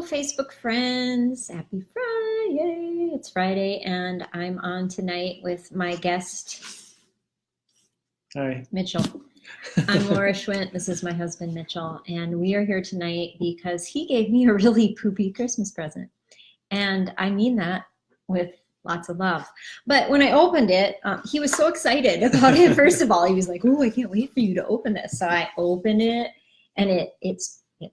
Facebook friends. Happy Friday. It's Friday, and I'm on tonight with my guest, Hi. Mitchell. I'm Laura Schwint. This is my husband, Mitchell, and we are here tonight because he gave me a really poopy Christmas present. And I mean that with lots of love. But when I opened it, he was so excited about it. First of all, he was like, "Oh, I can't wait for you to open this." So I opened it, and it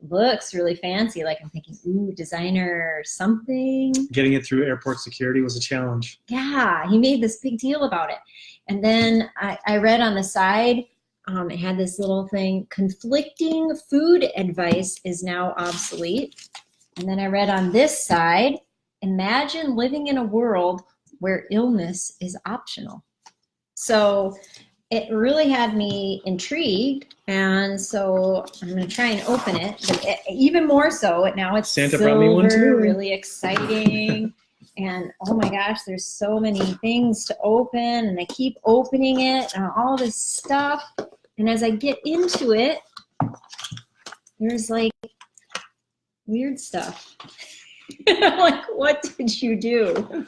looks really fancy. Like I'm thinking, ooh, designer something. Getting it through airport security was a challenge. Yeah, he made this big deal about it. And then I read on the side, it had this little thing, conflicting food advice is now obsolete. And then I read on this side, imagine living in a world where illness is optional. So it really had me intrigued, and so I'm going to try and open it. But even more so, now it's Santa silver, brought me one too. really exciting. And oh my gosh, there's so many things to open, and I keep opening it and all this stuff. And as I get into it, there's like weird stuff. Like, what did you do?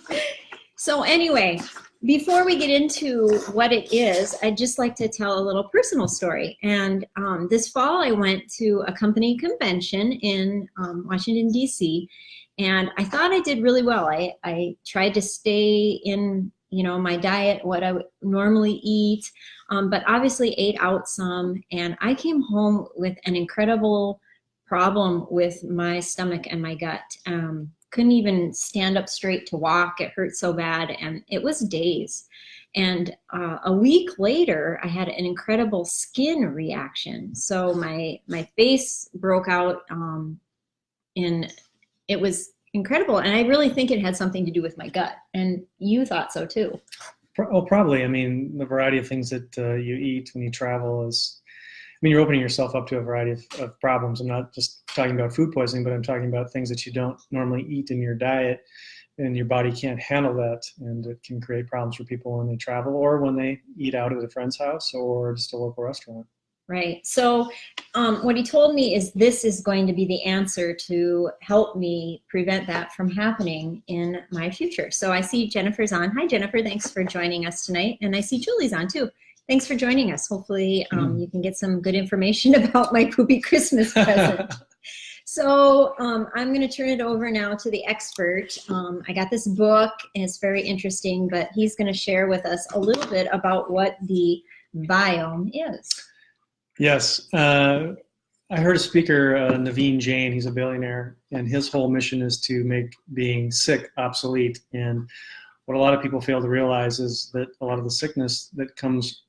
So anyway, before we get into what it is, I'd just like to tell a little personal story. And this fall, I went to a company convention in Washington, D.C., and I thought I did really well. I tried to stay in, my diet, what I would normally eat, but obviously ate out some. And I came home with an incredible problem with my stomach and my gut. Couldn't even stand up straight to walk. It hurt so bad, and it was days. And a week later, I had an incredible skin reaction. So my face broke out, and it was incredible. And I really think it had something to do with my gut. And you thought so too. Oh, probably. I mean, the variety of things that you eat when you travel is, you're opening yourself up to a variety of problems. I'm not just talking about food poisoning, but I'm talking about things that you don't normally eat in your diet, and your body can't handle that. And it can create problems for people when they travel or when they eat out at a friend's house or just a local restaurant. Right. So what he told me is this is going to be the answer to help me prevent that from happening in my future. So I see Jennifer's on. Hi, Jennifer. Thanks for joining us tonight. And I see Julie's on too. Thanks for joining us. Hopefully you can get some good information about my poopy Christmas present. So I'm going to turn it over now to the expert. I got this book, and it's very interesting, but he's going to share with us a little bit about what the biome is. Yes. I heard a speaker, Naveen Jain, he's a billionaire, and his whole mission is to make being sick obsolete. And what a lot of people fail to realize is that a lot of the sickness that comes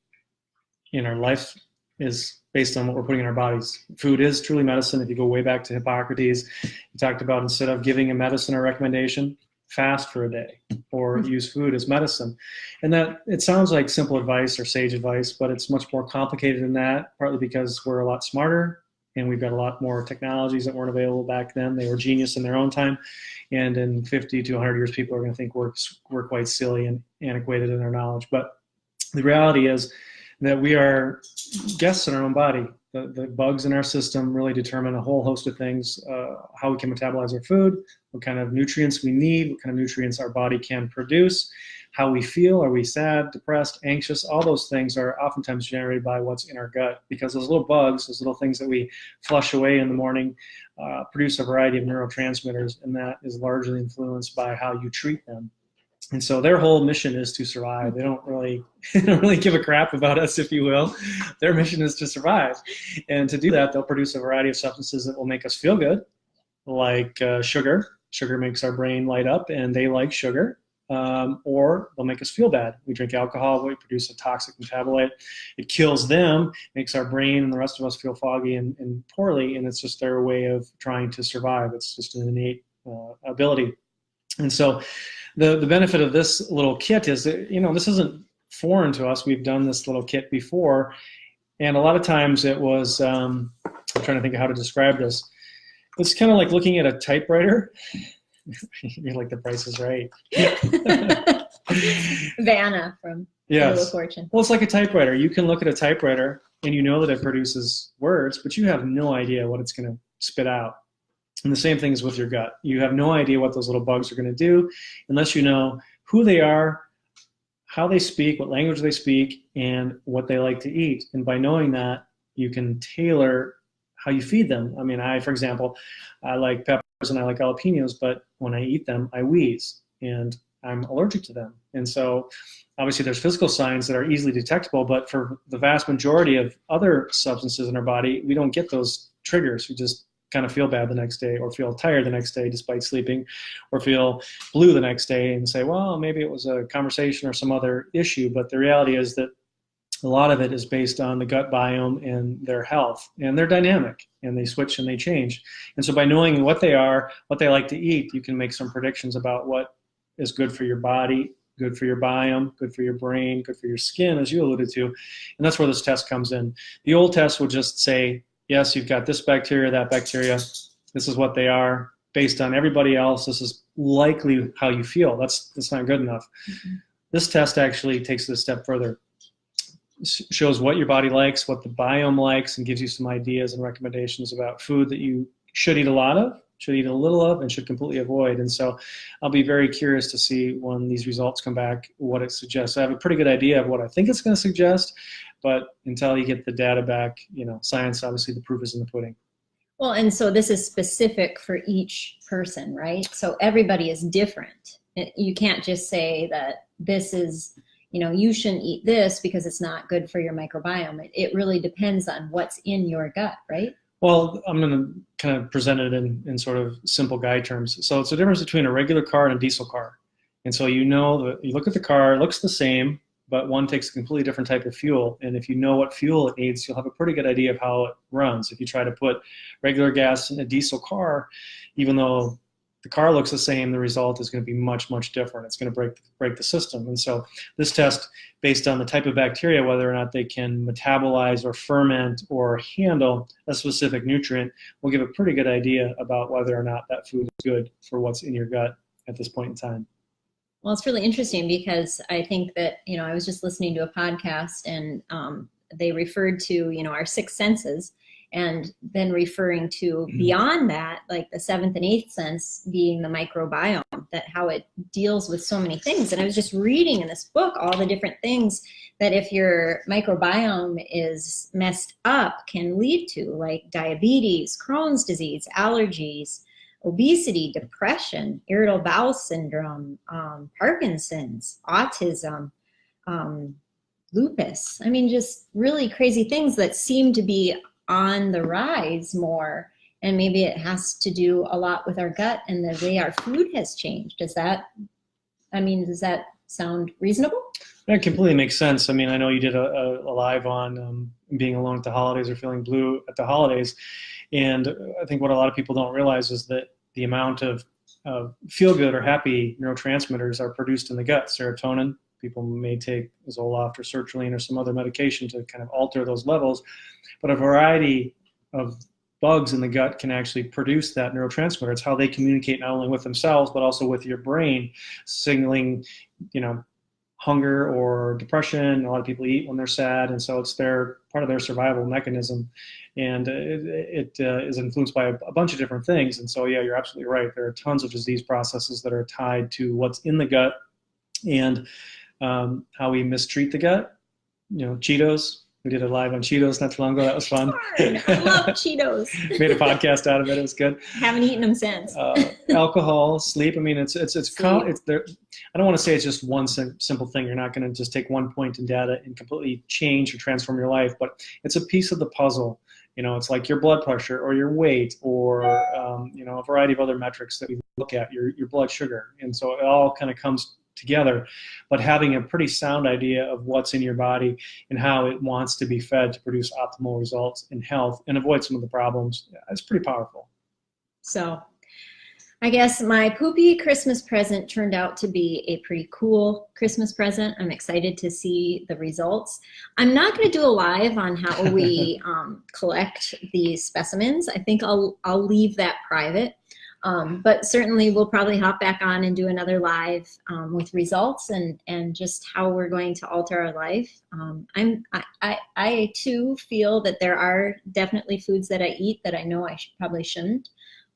in our life is based on what we're putting in our bodies. Food is truly medicine. If you go way back to Hippocrates, he talked about, instead of giving a medicine or recommendation, fast for a day or use food as medicine. And that, it sounds like simple advice or sage advice, but it's much more complicated than that, partly because we're a lot smarter and we've got a lot more technologies that weren't available back then. They were genius in their own time. And in 50 to 100 years, people are going to think we're quite silly and antiquated in our knowledge. But the reality is that we are guests in our own body. The bugs in our system really determine a whole host of things, how we can metabolize our food, what kind of nutrients we need, what kind of nutrients our body can produce, how we feel, are we sad, depressed, anxious, all those things are oftentimes generated by what's in our gut, because those little bugs, those little things that we flush away in the morning, produce a variety of neurotransmitters, and that is largely influenced by how you treat them. And so their whole mission is to survive. They don't really give a crap about us, if you will. Their mission is to survive. And to do that, they'll produce a variety of substances that will make us feel good, like sugar. Sugar makes our brain light up, and they like sugar. Or they'll make us feel bad. We drink alcohol, we produce a toxic metabolite. It kills them, makes our brain and the rest of us feel foggy and poorly, and it's just their way of trying to survive. It's just an innate ability. And so the benefit of this little kit is that, this isn't foreign to us. We've done this little kit before. And a lot of times it was, I'm trying to think of how to describe this. It's kind of like looking at a typewriter. You're like, the Price is Right. Vanna from Yes. Wheel of Fortune. Well, it's like a typewriter. You can look at a typewriter and you know that it produces words, but you have no idea what it's going to spit out. And the same thing is with your gut. You have no idea what those little bugs are going to do unless you know who they are, how they speak, what language they speak, and what they like to eat. And by knowing that, you can tailor how you feed them. I mean, for example, I like peppers and I like jalapenos, but when I eat them, I wheeze and I'm allergic to them. And so obviously there's physical signs that are easily detectable, but for the vast majority of other substances in our body, we don't get those triggers. We just kind of feel bad the next day, or feel tired the next day despite sleeping, or feel blue the next day and say, well, maybe it was a conversation or some other issue. But the reality is that a lot of it is based on the gut biome and their health, and they're dynamic and they switch and they change. And so by knowing what they are, what they like to eat, you can make some predictions about what is good for your body, good for your biome, good for your brain, good for your skin, as you alluded to. And that's where this test comes in. The old test would just say, yes, you've got this bacteria, that bacteria, this is what they are. Based on everybody else, this is likely how you feel. That's not good enough. Mm-hmm. This test actually takes it a step further. Shows what your body likes, what the biome likes, and gives you some ideas and recommendations about food that you should eat a lot of, should eat a little of, and should completely avoid. And so I'll be very curious to see when these results come back, what it suggests. I have a pretty good idea of what I think it's going to suggest, but until you get the data back, science, obviously the proof is in the pudding. Well, and so this is specific for each person, right? So everybody is different. You can't just say that this is, you shouldn't eat this because it's not good for your microbiome. It really depends on what's in your gut, right? Well, I'm going to kind of present it in sort of simple guide terms. So it's the difference between a regular car and a diesel car. And so you look at the car, it looks the same, but one takes a completely different type of fuel. And if you know what fuel it needs, you'll have a pretty good idea of how it runs. If you try to put regular gas in a diesel car, even though the car looks the same, the result is going to be much, much different. It's going to break the system. And so this test, based on the type of bacteria, whether or not they can metabolize or ferment or handle a specific nutrient, will give a pretty good idea about whether or not that food is good for what's in your gut at this point in time. Well, it's really interesting because I think that, I was just listening to a podcast and they referred to, our six senses, and then referring to beyond that, like the seventh and eighth sense being the microbiome, that how it deals with so many things. And I was just reading in this book all the different things that if your microbiome is messed up can lead to, like diabetes, Crohn's disease, allergies, obesity, depression, irritable bowel syndrome, Parkinson's, autism, lupus. I mean, just really crazy things that seem to be on the rise more. And maybe it has to do a lot with our gut and the way our food has changed. Does that sound reasonable? That completely makes sense. I mean, I know you did a live on being alone at the holidays or feeling blue at the holidays. And I think what a lot of people don't realize is that the amount of feel-good or happy neurotransmitters are produced in the gut. Serotonin, people may take Zoloft or sertraline or some other medication to kind of alter those levels. But a variety of bugs in the gut can actually produce that neurotransmitter. It's how they communicate not only with themselves, but also with your brain, signaling, hunger or depression. A lot of people eat when they're sad, and so it's part of their survival mechanism. And it is influenced by a bunch of different things. And so, yeah, you're absolutely right. There are tons of disease processes that are tied to what's in the gut and how we mistreat the gut. Cheetos. We did a live on Cheetos not too long ago. That was fun. I love Cheetos. Made a podcast out of it. It was good. Haven't eaten them since. Alcohol, sleep. I mean, it's there. I don't want to say it's just one simple thing. You're not going to just take one point in data and completely change or transform your life, but it's a piece of the puzzle. It's like your blood pressure or your weight or, a variety of other metrics that we look at, your blood sugar. And so it all kind of comes together, but having a pretty sound idea of what's in your body and how it wants to be fed to produce optimal results in health and avoid some of the problems is pretty powerful. So I guess my Poopy Christmas present turned out to be a pretty cool Christmas present. I'm excited to see the results. I'm not going to do a live on how we collect these specimens. I think I'll leave that private. But certainly we'll probably hop back on and do another live with results and just how we're going to alter our life. I too feel that there are definitely foods that I eat that I know I probably shouldn't.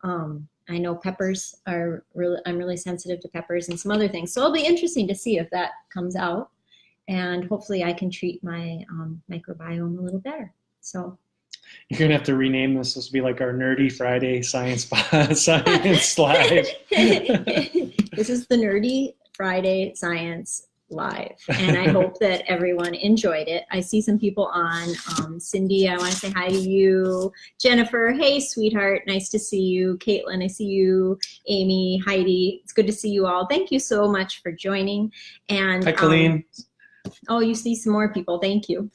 I know peppers are really, I'm really sensitive to peppers and some other things. So it'll be interesting to see if that comes out. And hopefully I can treat my microbiome a little better. So you're gonna have to rename this. This will be like our Nerdy Friday Science Science Live. This is the Nerdy Friday Science Live, and I hope that everyone enjoyed it. I see some people on. Cindy, I want to say hi to you. Jennifer, hey sweetheart, nice to see you. Caitlin, I see you. Amy, Heidi, it's good to see you all. Thank you so much for joining. And hi, Colleen. Oh, you see some more people. Thank you.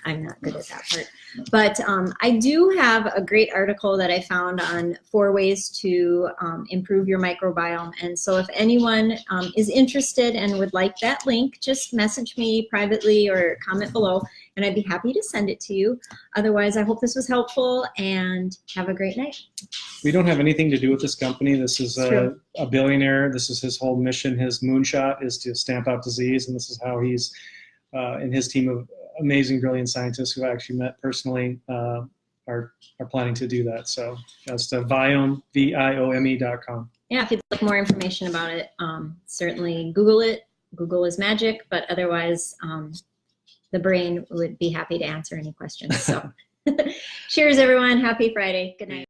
I'm not good at that part. But I do have a great article that I found on 4 ways to improve your microbiome. And so if anyone is interested and would like that link, just message me privately or comment below, and I'd be happy to send it to you. Otherwise, I hope this was helpful, and have a great night. We don't have anything to do with this company. This is a billionaire. This is his whole mission. His moonshot is to stamp out disease, and this is how he's and his team of amazing, brilliant scientists who I actually met personally are planning to do that. So just Viome, VIOME.com. Yeah, if you'd like more information about it, certainly Google it. Google is magic, but otherwise the brain would be happy to answer any questions. So cheers, everyone. Happy Friday. Good night.